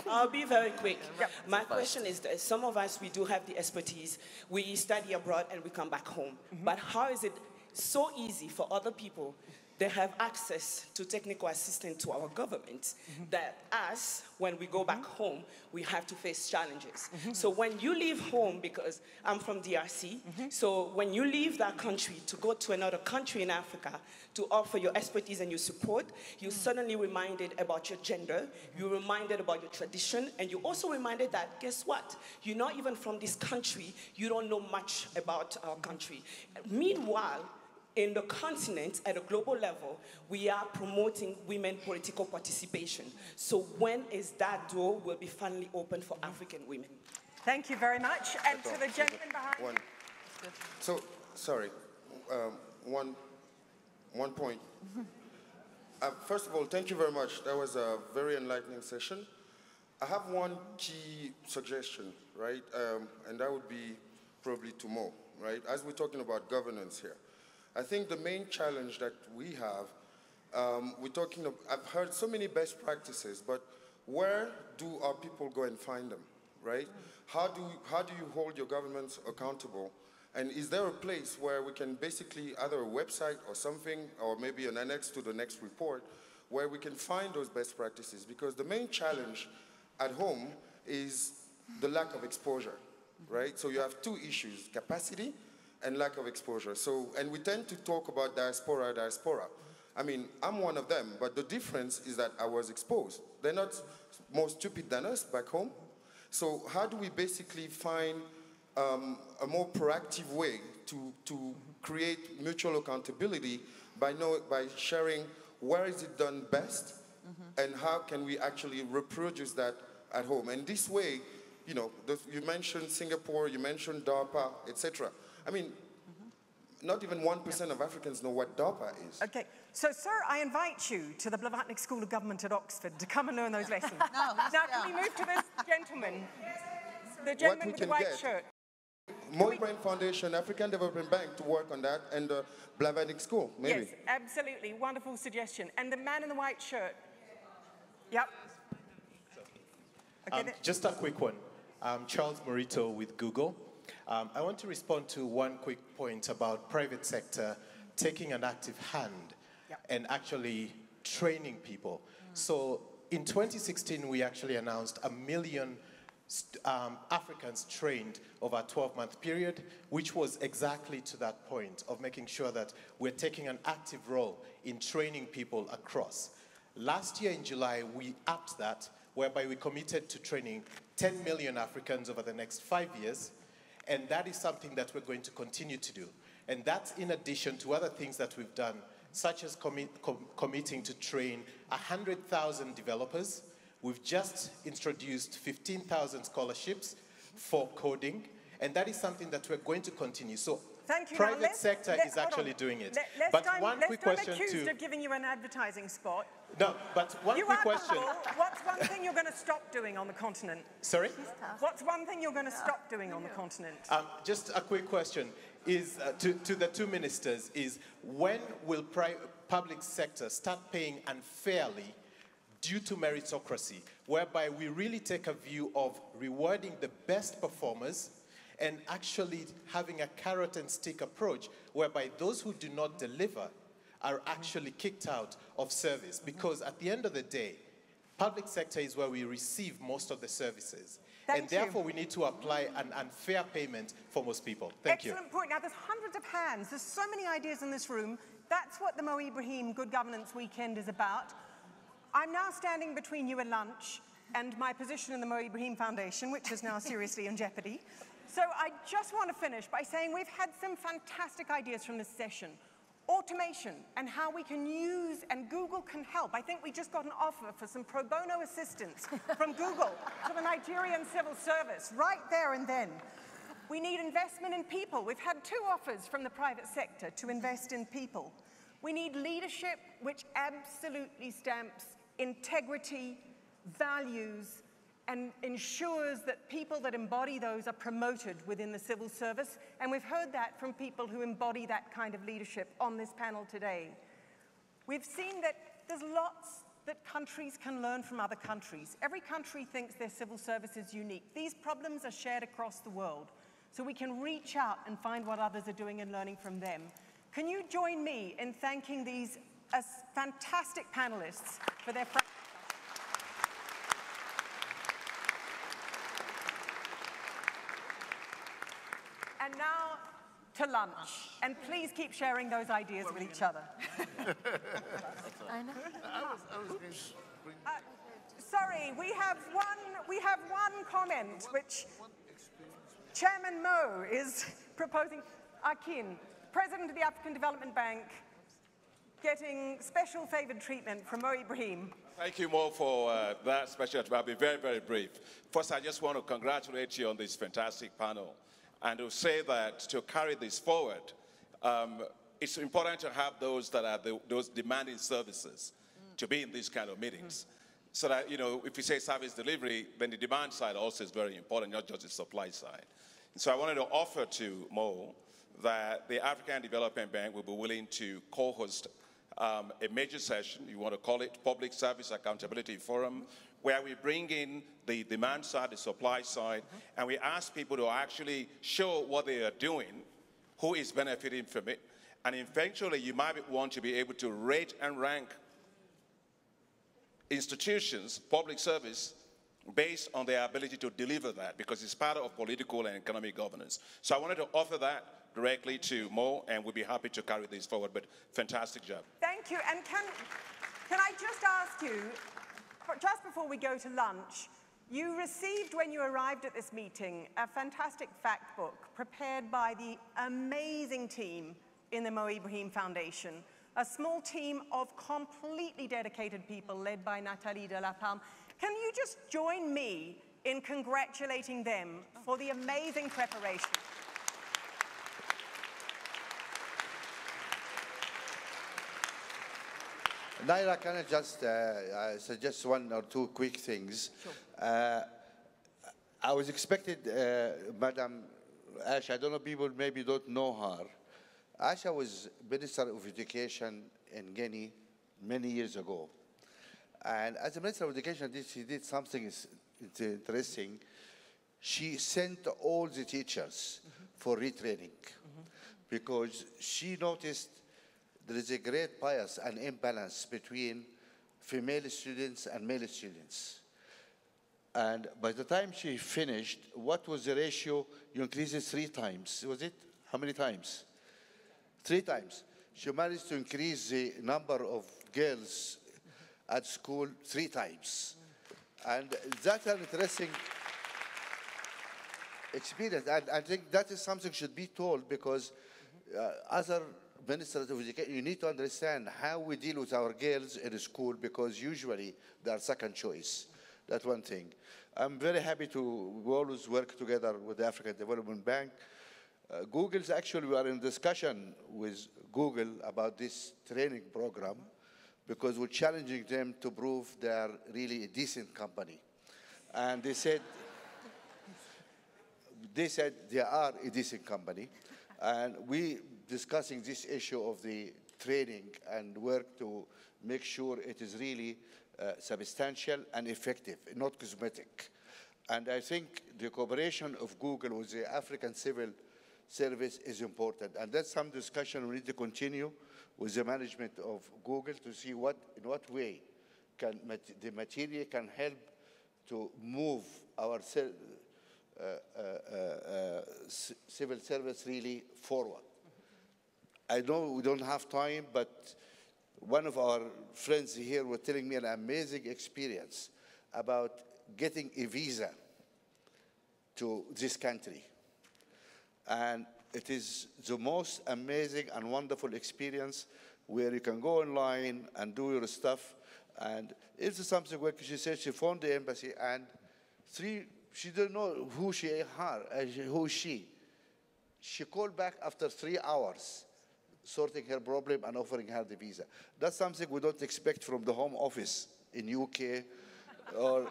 I'll be very quick. Yep. My question is that some of us, we do have the expertise. We study abroad and we come back home. But how is it so easy for other people? They have access to technical assistance to our government that us, when we go back home, we have to face challenges. So when you leave home, because I'm from DRC, so when you leave that country to go to another country in Africa to offer your expertise and your support, you're suddenly reminded about your gender, you're reminded about your tradition, and you're also reminded that, guess what? You're not even from this country, you don't know much about our country. Meanwhile, in the continent, at a global level, we are promoting women political participation. So when is that door will be finally open for African women? Thank you very much. And to the gentleman behind. Sorry, one point. First of all, thank you very much. That was a very enlightening session. I have one key suggestion, right? And that would be probably to Mo, right? As we're talking about governance here. I think the main challenge that we have, I've heard so many best practices, but where do our people go and find them, right? How do you hold your governments accountable? And is there a place where we can basically, either a website or something, or maybe an annex to the next report, where we can find those best practices? Because the main challenge at home is the lack of exposure, right? So you have 2 issues, capacity and lack of exposure. So, and we tend to talk about diaspora. I mean, I'm one of them, but the difference is that I was exposed. They're not more stupid than us back home. So how do we basically find a more proactive way to create mutual accountability by sharing where is it done best and how can we actually reproduce that at home. And this way, you know, you mentioned Singapore, you mentioned DARPA, etc. I mean, not even 1% of Africans know what DARPA is. Okay, so sir, I invite you to the Blavatnik School of Government at Oxford to come and learn those lessons. Now, can we move to this gentleman? The gentleman with the white shirt. Ibrahim Foundation, African Development Bank to work on that, and the Blavatnik School, maybe. Yes, absolutely, wonderful suggestion. And the man in the white shirt. Yep. Okay, just a quick one. Charles Morito with Google. I want to respond to one quick point about private sector taking an active hand and actually training people. So in 2016, we actually announced 1 million Africans trained over a 12-month period, which was exactly to that point of making sure that we're taking an active role in training people across. Last year in July, we upped that, whereby we committed to training 10 million Africans over the next 5 years, and that is something that we're going to continue to do. And that's in addition to other things that we've done, such as committing to train 100,000 developers. We've just introduced 15,000 scholarships for coding, and that is something that we're going to continue. So thank you. Private sector is actually doing it. But one quick question accused of giving you an advertising spot. No, but one quick question. What's one thing you're going to stop doing on the continent? Sorry? What's one thing you're going to stop doing on the continent? Just a quick question is to the two ministers is when will public sector start paying unfairly due to meritocracy, whereby we really take a view of rewarding the best performers and actually having a carrot and stick approach, whereby those who do not deliver are actually kicked out of service. Because at the end of the day, public sector is where we receive most of the services. And therefore, we need to apply an unfair payment for most people. Thank you. Excellent point. Now, there's hundreds of hands. There's so many ideas in this room. That's what the Mo Ibrahim Good Governance Weekend is about. I'm now standing between you and lunch and my position in the Mo Ibrahim Foundation, which is now seriously in jeopardy. So I just want to finish by saying we've had some fantastic ideas from this session. Automation and how we can use, and Google can help. I think we just got an offer for some pro bono assistance from Google to the Nigerian civil service, right there and then. We need investment in people. We've had 2 offers from the private sector to invest in people. We need leadership which absolutely stamps integrity, values, and ensures that people that embody those are promoted within the civil service. And we've heard that from people who embody that kind of leadership on this panel today. We've seen that there's lots that countries can learn from other countries. Every country thinks their civil service is unique. These problems are shared across the world. So we can reach out and find what others are doing and learning from them. Can you join me in thanking these fantastic panelists for their practice? And now to lunch. And please keep sharing those ideas with each other. Sorry, we have one comment which Chairman Mo is proposing. Akin, President of the African Development Bank, getting special favored treatment from Mo Ibrahim. Thank you, Mo, for that special. I'll be very, very brief. First, I just want to congratulate you on this fantastic panel and to say that to carry this forward, it's important to have those that are those demanding services to be in these kind of meetings. So that, you know, if you say service delivery, then the demand side also is very important, not just the supply side. And so I wanted to offer to Mo that the African Development Bank will be willing to co-host a major session, you want to call it Public Service Accountability Forum, where we bring in the demand side, the supply side, and we ask people to actually show what they are doing, who is benefiting from it, and eventually you might want to be able to rate and rank institutions, public service, based on their ability to deliver that, because it's part of political and economic governance. So I wanted to offer that directly to Mo, and we'll be happy to carry this forward, but fantastic job. Thank you, and can I just ask you, just before we go to lunch, you received, when you arrived at this meeting, a fantastic fact book prepared by the amazing team in the Mo Ibrahim Foundation, a small team of completely dedicated people led by Nathalie de la Palme. Can you just join me in congratulating them for the amazing preparation? Naira, can I just suggest one or two quick things? Sure. I was expected, Madam Asha, I don't know, people maybe don't know her. Asha was Minister of Education in Guinea many years ago. And as a Minister of Education, she did something interesting. She sent all the teachers for retraining because she noticed there is a great bias and imbalance between female students and male students. And by the time she finished, what was the ratio? You increased it 3 times, was it? How many times? 3 times. She managed to increase the number of girls at school 3 times. And that's an interesting experience. And I think that is something should be told because other ministers of education, you need to understand how we deal with our girls in school because usually they are second choice. That's one thing. I'm very happy to always work together with the African Development Bank. Google's actually, we are in discussion with Google about this training program because we're challenging them to prove they are really a decent company. And they said they are a decent company. And we discussing this issue of the training and work to make sure it is really substantial and effective, not cosmetic. And I think the cooperation of Google with the African Civil Service is important. And that's some discussion we need to continue with the management of Google to see in what way can the material can help to move our civil service really forward. I know we don't have time, but one of our friends here was telling me an amazing experience about getting a visa to this country. And it is the most amazing and wonderful experience where you can go online and do your stuff. And it's something where she said she phoned the embassy and she didn't know who she. She called back after 3 hours, sorting her problem and offering her the visa. That's something we don't expect from the Home Office in UK or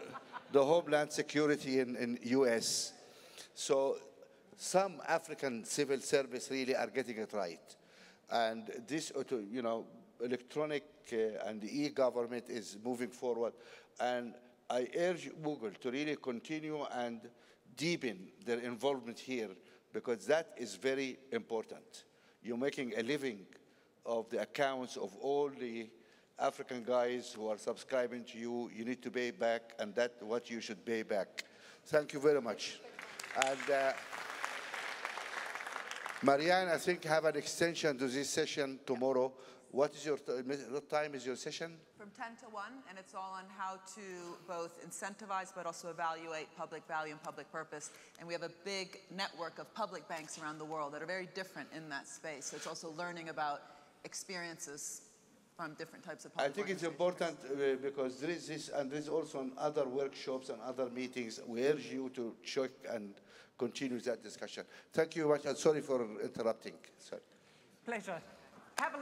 the Homeland Security in US. So some African civil service really are getting it right. And this, electronic and the e-government is moving forward. And I urge Google to really continue and deepen their involvement here because that is very important. You're making a living of the accounts of all the African guys who are subscribing to you. You need to pay back, and that's what you should pay back. Thank you very much. And Mariana, I think, have an extension to this session tomorrow. What time is your session? From 10 to 1, and it's all on how to both incentivize but also evaluate public value and public purpose. And we have a big network of public banks around the world that are very different in that space. So it's also learning about experiences from different types of public I think it's important because there is this, and there's also on other workshops and other meetings. We urge you to check and continue that discussion. Thank you very much, and sorry for interrupting. Sorry. Pleasure. Have a